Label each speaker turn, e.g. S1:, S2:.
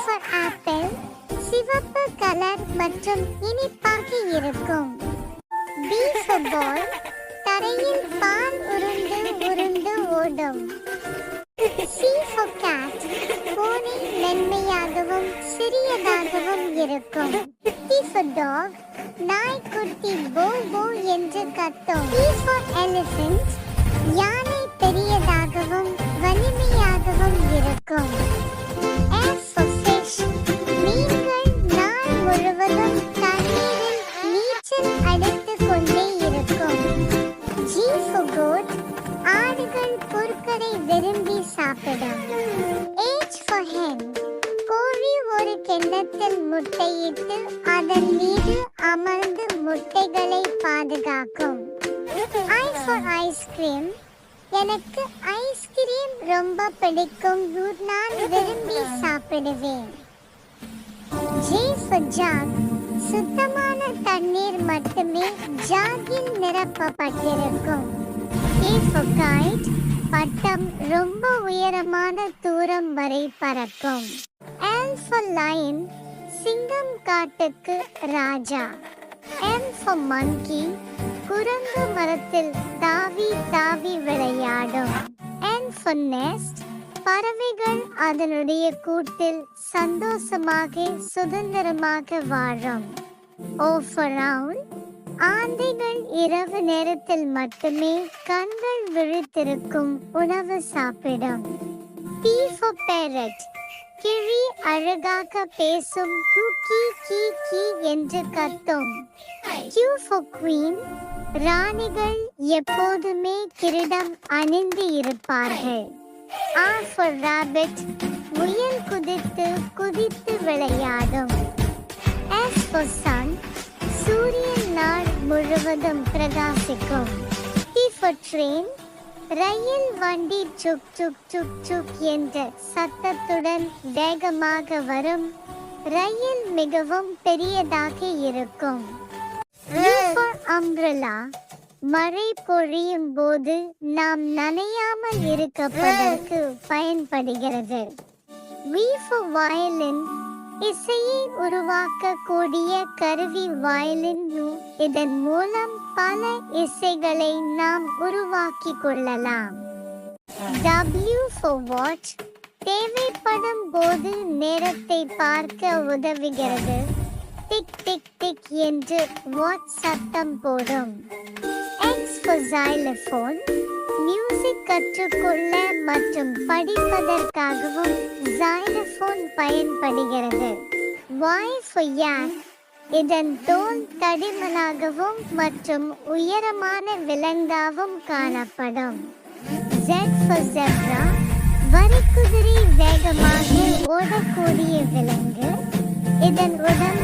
S1: for apple, சிவப்பு colour மற்றும் இனிப்பாக இருக்கும். B for ball, தரையில் பால் உருண்டு உருண்டு ஓடும். C for cat, பூனை மென்மையாகவும் சிறியதாகவும் இருக்கும். D for dog, நாய்க்குட்டி போ போ என்று கத்தும். E for elephant, யானை பெரியதாகவும் வலிமையாகவும் இருக்கும். F for fish, மீன்கள் நாள் முழுவதும் தண்ணீரில் நீச்சல் அடித்துக் கொண்டே இருக்கும். G for goat, ஆடுகள் புற்களை விரும்பி சாப்பிடும். H for hen, கோழி ஒரு கிண்ணத்தில் முட்டையிட்டு அதன் மீது அமர்ந்து முட்டைகளை பாதுகாக்கும். I for ice cream, எனக்கு ஐஸ்கிரீம் ரொம்ப பிடிக்கும், நான் விரும்பி சாப்பிடுவேன். J for jug, சுத்தமான தண்ணீர் மட்டுமே ஜாகில் நிரப்பப்பட்டிருக்கும். K for kite, பட்டம் ரொம்ப உயரமான தூரம் வரை பறக்கும். L for lion, சிங்கம் காட்டுக்கு ராஜா. M for monkey, குரங்கு மரத்தில் தாவி தாவி விளையாடும். N for nest, பறவைகள் அதனுடைய கூட்டில் சந்தோஷமாக சுதந்திரமாக வாழும். O for owl, ஆந்தைகள் இரவு நேரத்தில் மட்டுமே கண்கள் விழித்திருக்கும் உணவு சாப்பிடும். P for parrot, கிளி அழகாக பேசும், கீ கீ கீ என்று கத்தும். Q for queen, ராணிகள் எப்போதுமே கிரீடம் அணிந்து இருப்பார்கள். R for rabbit, முயல் குதித்து குதித்து விளையாடும். S for sun, சூரியன் நாள் முழுவதும் பிரகாசிக்கும். T for train, ரயில் வண்டி சுக் சுக் சுக் சுக் என்ற சத்தத்துடன் வேகமாக வரும். ரயில் மிகவும் பெரியதாக இருக்கும். U for umbrella, மழை பொழியும் போது நாம் நனையாமல் இருப்பதற்கு பயன்படுகிறது. V for violin, இசையை உருவாக்கக்கூடிய கருவி வயலின். இதன் மூலம் பல இசைகளை நாம் உருவாக்கிக் கொள்ளலாம். W for watch, தேவைப்படும் போது நேரத்தை பார்க்க உதவுகிறது. டிக் டிக் டிக் என்று வாட்ச் சத்தம் போடும். X for xylophone, மியூசிக் கற்றுக்கொள்ள மற்றும் படிப்பதற்காகவும் xylophone பயன்படுகிறது. Y for yak, இதன் தோல் தடிமனாகவும் மற்றும் உயரமான விலங்காகவும் காணப்படும். Z for zebra, வரிக்குதிரை வேகமாக ஓடக்கூடிய விலங்கு. இதன் உடம்பு